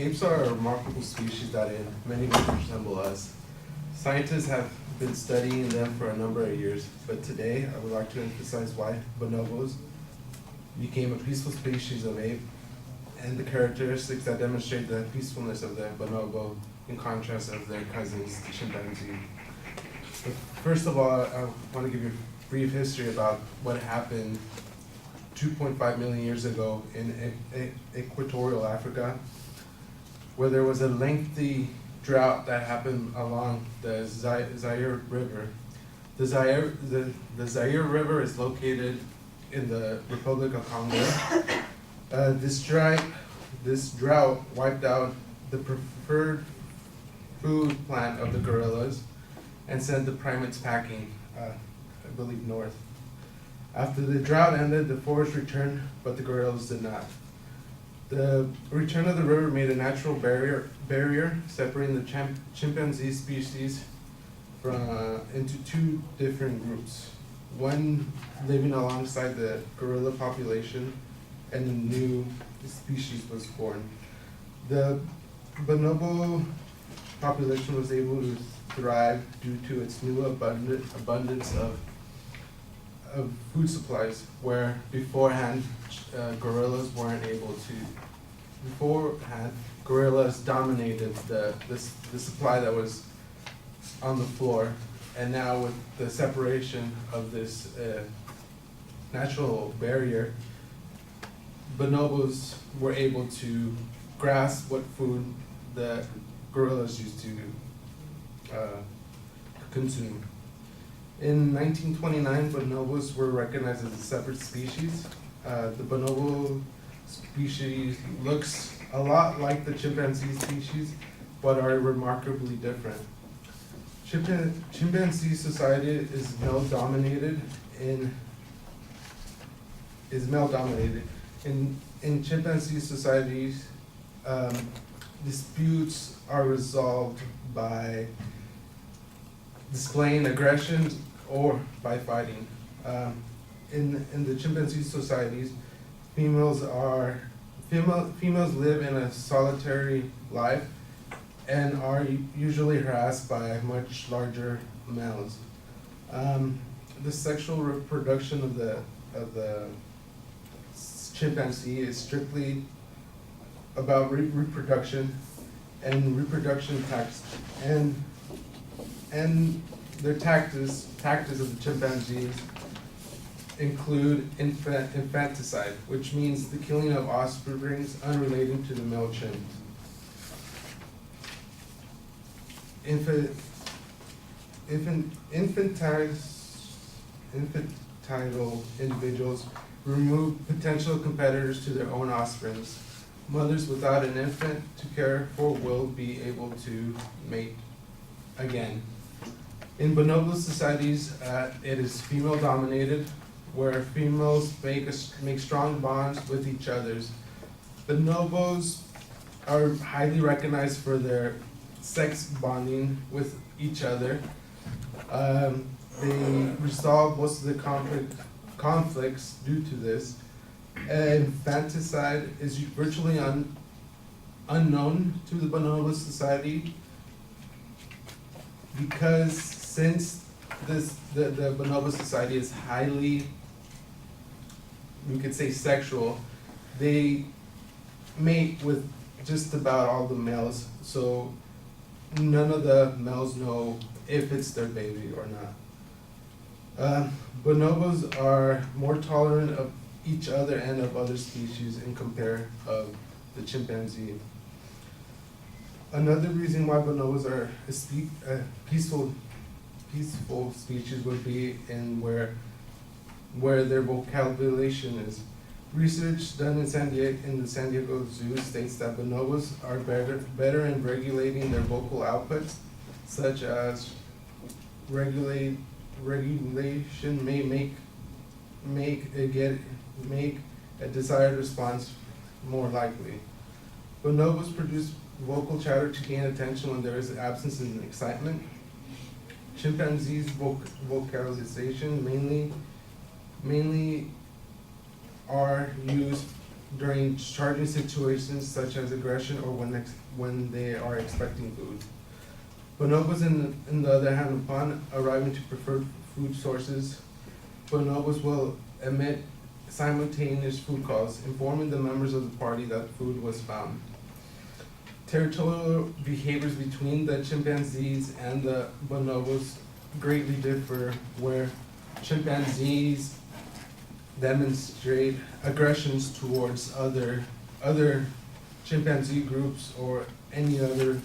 Apes are a remarkable species that in many ways resemble us. Scientists have been studying them for a number of years, but today I would like to emphasize why bonobos became a peaceful species of ape and the characteristics that demonstrate the peacefulness of the bonobo in contrast of their cousins, the chimpanzee. But first of all, I want to give you a brief history about what happened 2.5 million years ago in equatorial Africa, where there was a lengthy drought that happened along the Zaire River. The Zaire River is located in the Republic of Congo. This drought wiped out the preferred food plant of the gorillas and sent the primates packing, I believe, north. After the drought ended, the forest returned, but the gorillas did not. The return of the river made a natural barrier separating the chimpanzee species into two different groups. One living alongside the gorilla population, and a new species was born. The bonobo population was able to thrive due to its new abundance of food supplies, where beforehand gorillas weren't able to. Beforehand, gorillas dominated the supply that was on the floor, and now with the separation of this natural barrier, bonobos were able to grasp what food the gorillas used to consume. In 1929, bonobos were recognized as a separate species. The bonobo species looks a lot like the chimpanzee species, but are remarkably different. Chimpanzee society is male dominated. In chimpanzee societies, disputes are resolved by displaying aggression or by fighting. In the chimpanzee societies, females live in a solitary life and are usually harassed by much larger males. The sexual reproduction of the chimpanzee is strictly about reproduction and reproduction tactics, and their tactics of the chimpanzees include infanticide, which means the killing of offsprings unrelated to the male chimp. Infantile individuals remove potential competitors to their own offsprings. Mothers without an infant to care for will be able to mate again. In bonobo societies, it is female dominated, where females make strong bonds with each other. Bonobos are highly recognized for their sex bonding with each other. They resolve most of the conflicts due to this. Infanticide is virtually unknown to the bonobo society, because since the bonobo society is highly, we could say, sexual, they mate with just about all the males, so none of the males know if it's their baby or not. Bonobos are more tolerant of each other and of other species in compare of the chimpanzee. Another reason why bonobos are a peaceful species would be in where their vocabulation is. Research done in the San Diego Zoo states that bonobos are better in regulating their vocal outputs, such as regulation may make a desired response more likely. Bonobos produce vocal chatter to gain attention when there is absence and excitement. Chimpanzees' vocalization mainly are used during charging situations such as aggression or when they are expecting food. Bonobos, in the other hand, upon arriving to preferred food sources, bonobos will emit simultaneous food calls, informing the members of the party that food was found. Territorial behaviors between the chimpanzees and the bonobos greatly differ, where chimpanzees demonstrate aggressions towards other chimpanzee groups or any other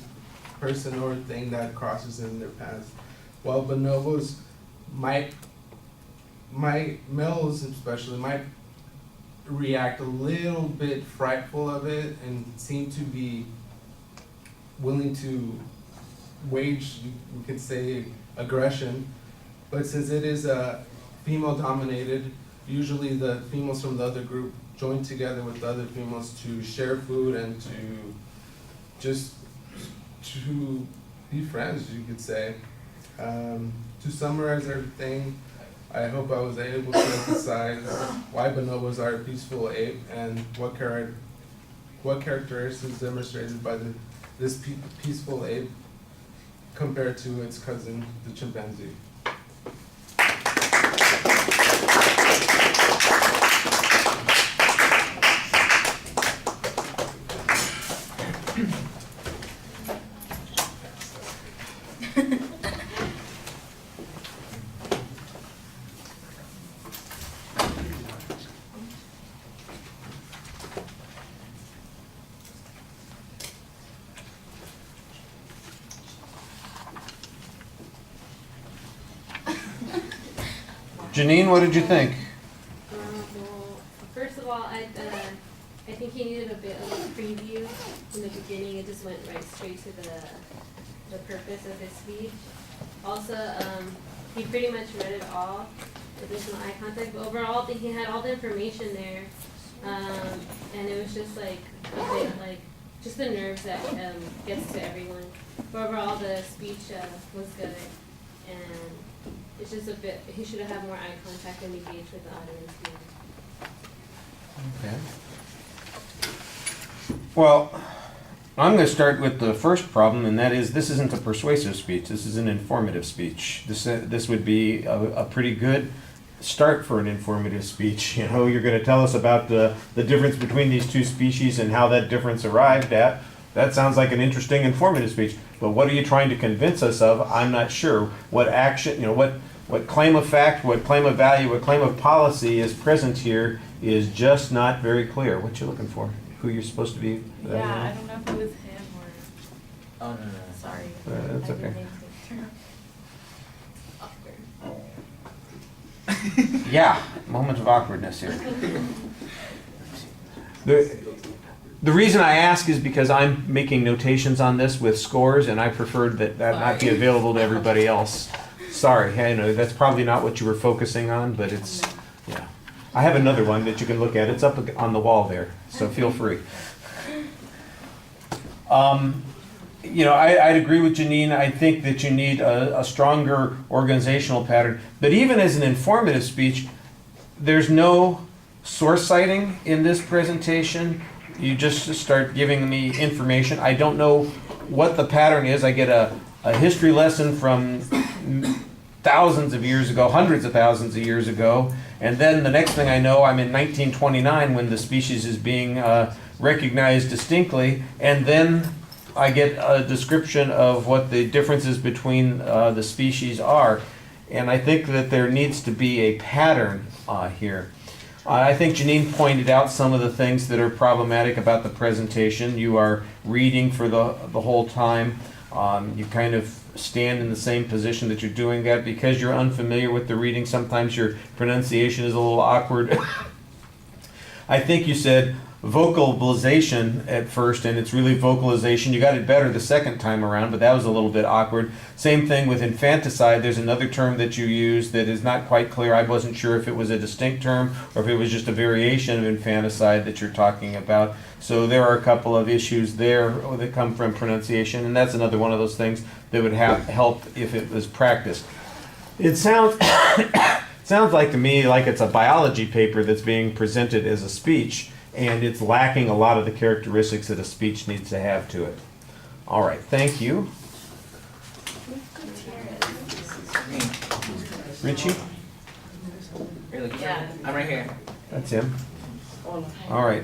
person or thing that crosses in their path, while bonobos males especially might react a little bit frightful of it and seem to be willing to wage, we could say, aggression. But since it is female dominated, usually the females from the other group join together with the other females to share food and to be friends, you could say. To summarize everything, I hope I was able to emphasize why bonobos are a peaceful ape and what characteristics demonstrated by this peaceful ape compared to its cousin, the chimpanzee. Janine, what did you think? Well, first of all, I think he needed a bit of a preview in the beginning. It just went right straight to the purpose of his speech. Also, he pretty much read it all, additional eye contact. But overall, I think he had all the information there, and it was just like a bit like just the nerves that gets to everyone. But overall, the speech was good, and it's just a bit, he should have had more eye contact and engaged with the audience here. Okay. Well, I'm going to start with the first problem, and that is this isn't a persuasive speech. This is an informative speech. This would be a pretty good start for an informative speech. You know, you're going to tell us about the difference between these two species and how that difference arrived at. That sounds like an interesting informative speech. But what are you trying to convince us of? I'm not sure. What action, you know, what claim of fact, what claim of value, what claim of policy is present here is just not very clear. What you looking for? Who you're supposed to be? Yeah, I don't know if it was him or. Oh, no. Sorry. That's okay. Awkward. Yeah, moment of awkwardness here. The reason I ask is because I'm making notations on this with scores, and I preferred that not be available to everybody else. Sorry, I know that's probably not what you were focusing on, but it's, yeah. I have another one that you can look at. It's up on the wall there, so feel free. You know, I'd agree with Janine. I think that you need a stronger organizational pattern. But even as an informative speech, there's no source citing in this presentation. You just start giving me information. I don't know what the pattern is. I get a history lesson from thousands of years ago, hundreds of thousands of years ago, and then the next thing I know, I'm in 1929 when the species is being recognized distinctly, and then I get a description of what the differences between the species are. And I think that there needs to be a pattern here. I think Janine pointed out some of the things that are problematic about the presentation. You are reading for the whole time. You kind of stand in the same position that you're doing that. Because you're unfamiliar with the reading, sometimes your pronunciation is a little awkward. I think you said vocalization at first, and it's really vocalization. You got it better the second time around, but that was a little bit awkward. Same thing with infanticide. There's another term that you use that is not quite clear. I wasn't sure if it was a distinct term or if it was just a variation of infanticide that you're talking about. So there are a couple of issues there that come from pronunciation, and that's another one of those things that would help if it was practiced. It sounds sounds like to me like it's a biology paper that's being presented as a speech. and it's lacking a lot of the characteristics that a speech needs to have to it. All right, thank you. Richie? Really? Yeah. I'm right here. That's him. All right.